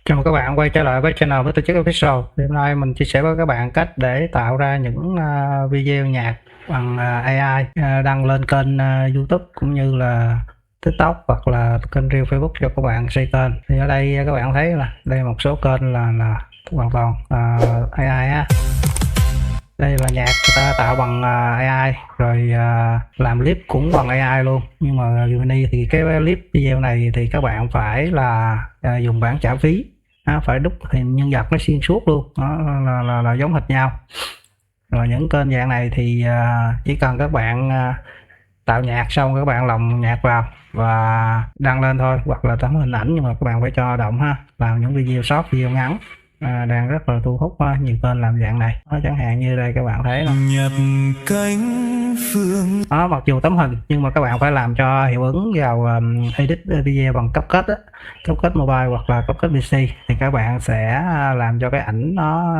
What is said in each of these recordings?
Chào mừng các bạn quay trở lại với channel với Tổ chức Official. Hôm nay mình chia sẻ với các bạn cách để tạo ra những video nhạc bằng AI đăng lên kênh YouTube cũng như là TikTok hoặc là kênh Reel Facebook cho các bạn xây kênh. Thì ở đây các bạn thấy là đây một số kênh là hoàn toàn AI á. Đây là nhạc người ta tạo bằng AI rồi làm clip cũng bằng AI luôn, nhưng mà Gemini thì cái clip video này thì các bạn phải là dùng bản trả phí. Phải đúc hình nhân vật nó xuyên suốt luôn, nó là giống hệt nhau. Rồi những kênh dạng này thì chỉ cần các bạn tạo nhạc xong các bạn lồng nhạc vào và đăng lên thôi, hoặc là tấm hình ảnh, nhưng mà các bạn phải cho động ha, làm những video short, video ngắn. Đang rất là thu hút nhiều kênh làm dạng này. Chẳng hạn như đây các bạn thấy nhập cánh phương đó, mặc dù tấm hình nhưng mà các bạn phải làm cho hiệu ứng vào edit video bằng CapCut á, CapCut Mobile hoặc là CapCut PC, thì các bạn sẽ làm cho cái ảnh nó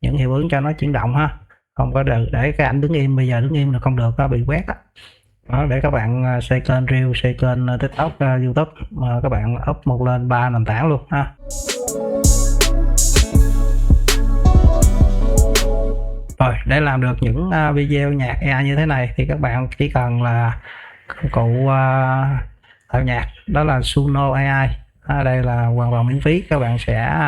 những hiệu ứng cho nó chuyển động ha, không có để cái ảnh đứng im. Bây giờ đứng im là không được, nó bị quét á. Đó, để các bạn xây kênh Reel, xây kênh TikTok, YouTube, các bạn up một lên 3 nền tảng luôn ha. Rồi, để làm được những video nhạc AI như thế này thì các bạn chỉ cần là công cụ tạo nhạc, đó là Suno AI. Đây là hoàn toàn miễn phí. Các bạn sẽ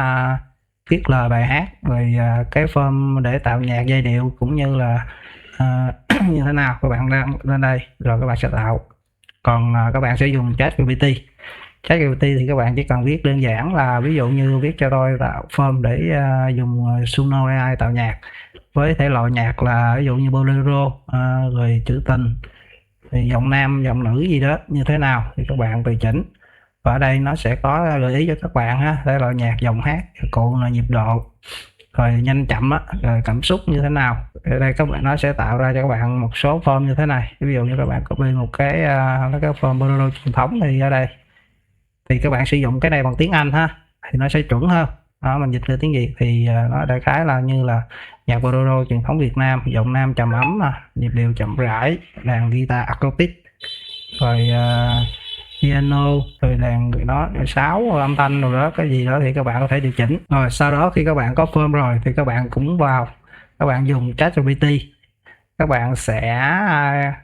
viết lời bài hát, rồi cái form để tạo nhạc, giai điệu cũng như là như thế nào các bạn đang lên đây rồi các bạn sẽ tạo. Còn các bạn sẽ dùng ChatGPT. ChatGPT thì các bạn chỉ cần viết đơn giản là ví dụ như viết cho tôi tạo form để dùng Suno AI tạo nhạc với thể loại nhạc là ví dụ như bolero, rồi trữ tình, thì giọng nam giọng nữ gì đó như thế nào thì các bạn tùy chỉnh. Và ở đây nó sẽ có gợi ý cho các bạn ha, thể loại nhạc, giọng hát, cụ là nhịp độ, rồi nhanh chậm á, rồi cảm xúc như thế nào. Ở đây các bạn nó sẽ tạo ra cho các bạn một số form như thế này. Ví dụ như các bạn copy một cái form bolero truyền thống thì ở đây thì các bạn sử dụng cái này bằng tiếng Anh ha, thì nó sẽ chuẩn hơn. Đó, mình dịch từ tiếng Việt thì nó đại khái là như là nhạc bolero truyền thống Việt Nam, giọng nam trầm ấm, nhịp điệu chậm rãi, đàn guitar acoustic, rồi piano, rồi đàn đó, rồi sáo, âm thanh rồi đó, cái gì đó thì các bạn có thể điều chỉnh. Rồi sau đó khi các bạn có form rồi thì các bạn cũng vào, các bạn dùng ChatGPT, các bạn sẽ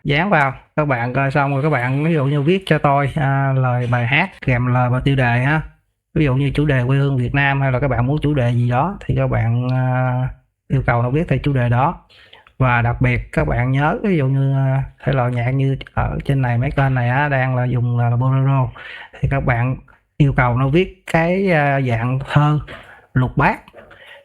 dán vào, các bạn coi xong rồi các bạn ví dụ như viết cho tôi lời bài hát kèm lời và tiêu đề ha. Ví dụ như chủ đề quê hương Việt Nam, hay là các bạn muốn chủ đề gì đó thì các bạn yêu cầu nó viết theo chủ đề đó. Và đặc biệt các bạn nhớ, ví dụ như thể loại nhạc như ở trên này mấy kênh này đang là dùng là bolero, thì các bạn yêu cầu nó viết cái dạng thơ lục bát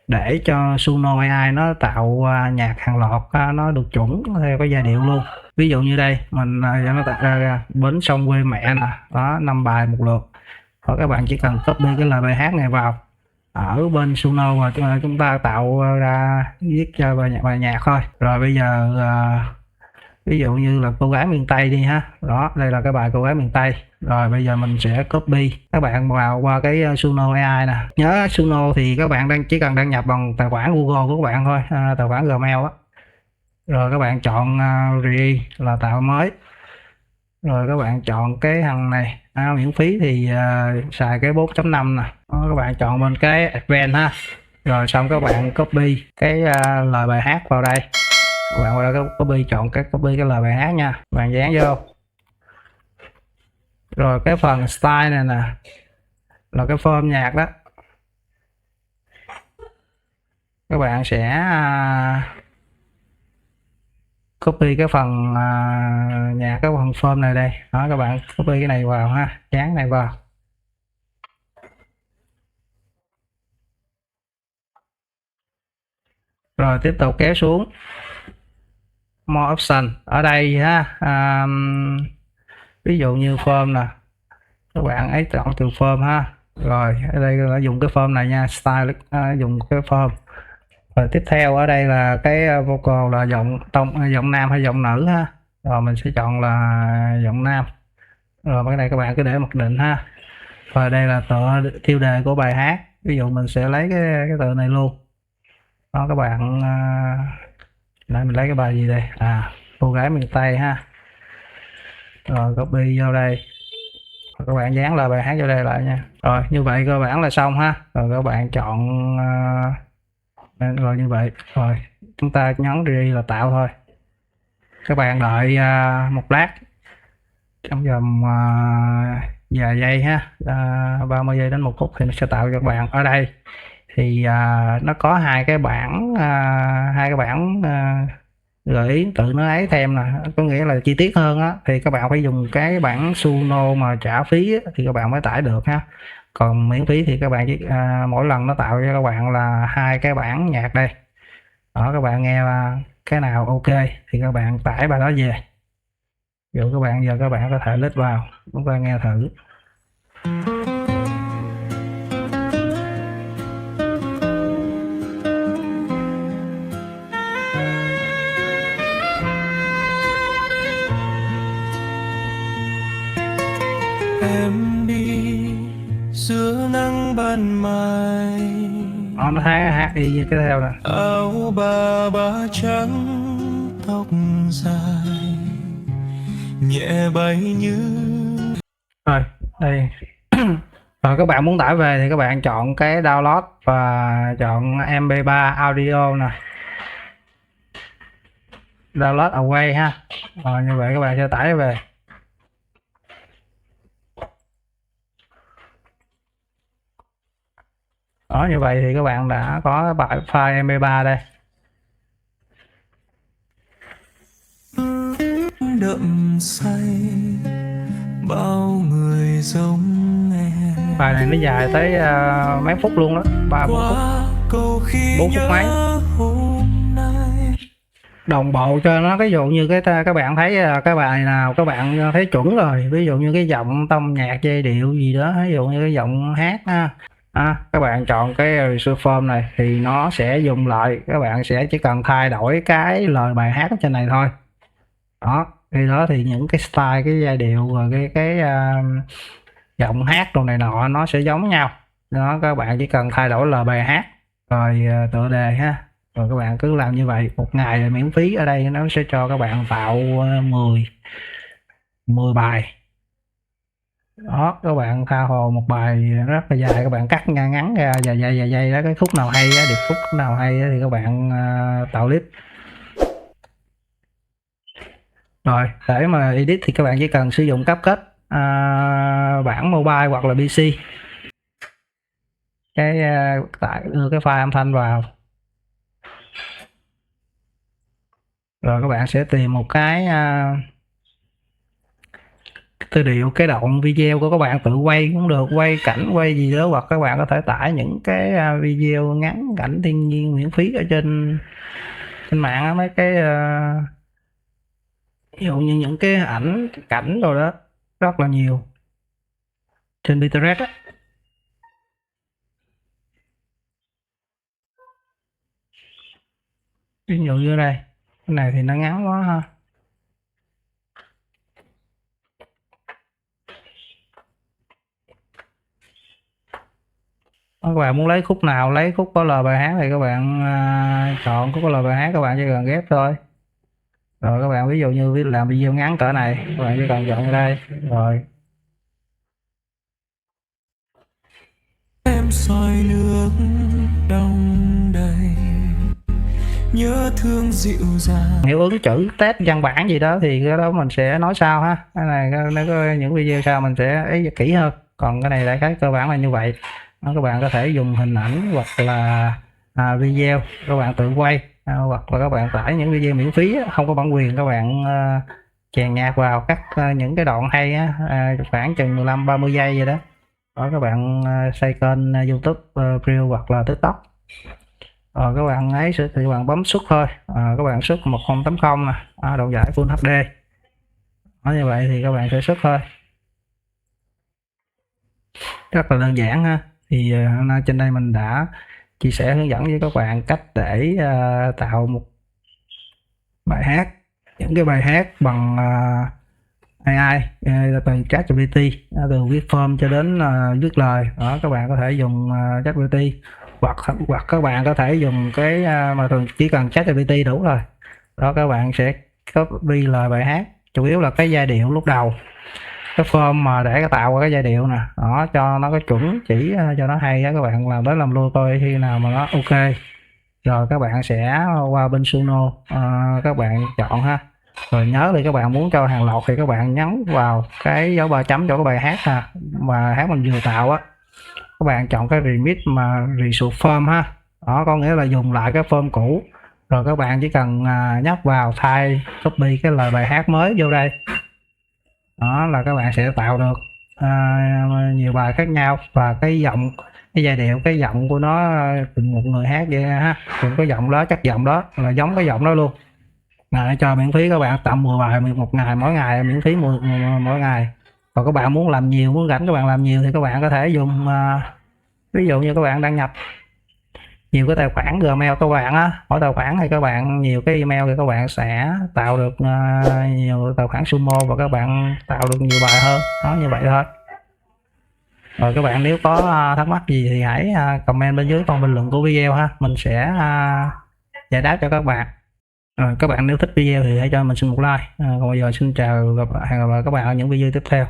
để cho Suno AI nó tạo nhạc hàng loạt, nó được chuẩn theo cái giai điệu luôn. Ví dụ như đây mình cho nó tạo ra bến sông quê mẹ nè, đó 5 bài một lượt. Và các bạn chỉ cần copy cái lời bài hát này vào ở bên Suno và chúng ta tạo ra viết cho bài nhạc thôi. Rồi bây giờ ví dụ như là cô gái miền Tây đi ha, đó đây là cái bài cô gái miền Tây. Rồi bây giờ mình sẽ copy, các bạn vào qua cái Suno AI nè. Nhớ Suno thì các bạn chỉ cần đăng nhập bằng tài khoản Google của các bạn thôi, tài khoản Gmail á. Rồi các bạn chọn Re là tạo mới, rồi các bạn chọn cái thằng này miễn phí thì xài cái 4.5 nè. Đó, các bạn chọn bên cái Advanced ha, rồi xong các bạn copy cái lời bài hát vào đây. Các bạn qua đây copy, chọn cái copy cái lời bài hát nha, các bạn dán vô. Rồi cái phần style này nè là cái form nhạc đó, các bạn sẽ copy cái phần nhạc, cái phần form này đây. Đó, các bạn copy cái này vào ha, dán này vào. Rồi tiếp tục kéo xuống more option ở đây ha, ví dụ như form nè, các bạn ấy chọn từ form ha. Rồi ở đây là dùng cái form này nha, style dùng cái form. Rồi tiếp theo ở đây là cái vocal là giọng nam hay giọng nữ ha. Rồi mình sẽ chọn là giọng nam. Rồi cái này các bạn cứ để mặc định ha. Và đây là tựa tiêu đề của bài hát, ví dụ mình sẽ lấy cái tựa này luôn. Đó các bạn, đây mình lấy cái bài gì đây, cô gái miền Tây ha. Rồi copy vô đây. các bạn dán lời bài hát vô đây lại nha. Rồi như vậy cơ bản là xong ha. Rồi các bạn chọn rồi như vậy rồi chúng ta nhấn đi là tạo thôi. Các bạn đợi một lát trong vòng vài giây ha, 30 giây đến 1 phút thì nó sẽ tạo cho các bạn. Ở đây thì nó có hai cái bảng gợi ý tự nó ấy thêm nè, có nghĩa là chi tiết hơn á thì các bạn phải dùng cái bản Suno mà trả phí á, thì các bạn mới tải được ha. Còn miễn phí thì các bạn chỉ mỗi lần nó tạo cho các bạn là hai cái bản nhạc đây đó, các bạn nghe cái nào ok thì các bạn tải bài đó về. Ví dụ các bạn có thể lít vào chúng ta nghe thử. Em đi giữa nắng ban mai, Nó hát y như cái theo nè. áo ba trắng tóc dài nhẹ bay như. Rồi đây rồi các bạn muốn tải về thì các bạn chọn cái download và chọn MP3 audio nè, download away ha. Rồi như vậy các bạn sẽ tải về. Đó, như vậy thì các bạn đã có bài file MP3 đây. Đậm say bao người giống em. Bài này nó dài tới mấy phút luôn đó, 3-4 phút, 4 phút mấy. Đồng bộ cho nó, ví dụ như các bạn thấy cái bài nào các bạn thấy chuẩn rồi, ví dụ như cái giọng tông nhạc giai điệu gì đó, ví dụ như cái giọng hát ha. Các bạn chọn cái reserve form này thì nó sẽ dùng lại, các bạn sẽ chỉ cần thay đổi cái lời bài hát ở trên này thôi. Đó, khi đó thì những cái style, cái giai điệu rồi cái giọng hát đồ này nọ nó sẽ giống nhau. Đó, các bạn chỉ cần thay đổi lời bài hát rồi tựa đề ha. Rồi các bạn cứ làm như vậy, một ngày là miễn phí. Ở đây nó sẽ cho các bạn tạo 10 bài. Đó, các bạn tha hồ một bài rất là dài, các bạn cắt ngắn ra vài giây đó, cái khúc nào hay á, điệp khúc nào hay á, thì các bạn tạo clip. Rồi để mà edit thì các bạn chỉ cần sử dụng CapCut bản mobile hoặc là PC. Đưa cái file âm thanh vào. Rồi các bạn sẽ tìm một cái tư liệu, cái đoạn video của các bạn tự quay cũng được, quay cảnh quay gì đó, hoặc các bạn có thể tải những cái video ngắn cảnh thiên nhiên miễn phí ở trên mạng á, mấy cái ví dụ như những cái ảnh cảnh rồi đó rất là nhiều trên Pinterest á. Ví dụ như đây, cái này thì nó ngắn quá ha. Các bạn muốn lấy khúc nào, lấy khúc có lời bài hát thì các bạn chọn khúc có lời bài hát, các bạn chỉ cần ghép thôi. Rồi các bạn ví dụ như làm video ngắn cỡ này, các bạn chỉ cần chọn ở đây. Rồi Em soi nước đông đầy, nhớ thương dịu dàng. hiệu ứng chữ test văn bản gì đó thì cái đó mình sẽ nói sau ha. Cái này nó có những video sau mình sẽ ấy kỹ hơn. Còn cái này đại khái cơ bản là như vậy. Đó, các bạn có thể dùng hình ảnh hoặc là video các bạn tự quay, hoặc là các bạn tải những video miễn phí không có bản quyền, các bạn chèn nhạc vào, cắt những cái đoạn hay khoảng chừng 15-30 giây vậy đó. Đó, các bạn xây kênh YouTube, Reel hoặc là TikTok. Rồi các bạn ấy thì các bạn bấm xuất thôi, các bạn xuất 1080 nè, độ giải Full HD. Đó, như vậy thì các bạn sẽ xuất thôi, rất là đơn giản ha. Thì hôm nay trên đây mình đã chia sẻ hướng dẫn với các bạn cách để tạo một bài hát, những cái bài hát bằng AI từ ChatGPT, từ viết form cho đến viết lời. Đó, các bạn có thể dùng ChatGPT hoặc các bạn có thể dùng cái mà thường chỉ cần ChatGPT đủ rồi. Đó, các bạn sẽ copy lời bài hát, chủ yếu là cái giai điệu lúc đầu cái form mà để tạo cái giai điệu nè, đó cho nó có chuẩn chỉ cho nó hay á, các bạn làm tới làm lui coi khi nào mà nó ok rồi các bạn sẽ qua bên Suno, các bạn chọn ha, rồi nhớ thì các bạn muốn cho hàng loạt thì các bạn nhấn vào cái dấu ba chấm cho cái bài hát ha, mà hát mình vừa tạo á, các bạn chọn cái remix mà result form ha, đó có nghĩa là dùng lại cái form cũ, rồi các bạn chỉ cần nhấp vào thay copy cái lời bài hát mới vô đây, đó là các bạn sẽ tạo được nhiều bài khác nhau, và cái giọng, cái giai điệu, cái giọng của nó từng một người hát vậy ha, cùng cái giọng đó, chất giọng đó là giống cái giọng đó luôn. Cho miễn phí các bạn tầm 10 bài một ngày, mỗi ngày miễn phí mỗi ngày. Còn các bạn muốn làm nhiều, muốn rảnh các bạn làm nhiều thì các bạn có thể dùng ví dụ như các bạn đăng nhập nhiều cái tài khoản Gmail các bạn á, mỗi tài khoản thì các bạn nhiều cái email thì các bạn sẽ tạo được nhiều tài khoản Sumo và các bạn tạo được nhiều bài hơn, đó như vậy thôi. Rồi các bạn nếu có thắc mắc gì thì hãy comment bên dưới phần bình luận của video ha, mình sẽ giải đáp cho các bạn. Rồi các bạn nếu thích video thì hãy cho mình xin một like. Còn bây giờ xin chào, hẹn gặp lại các bạn ở những video tiếp theo.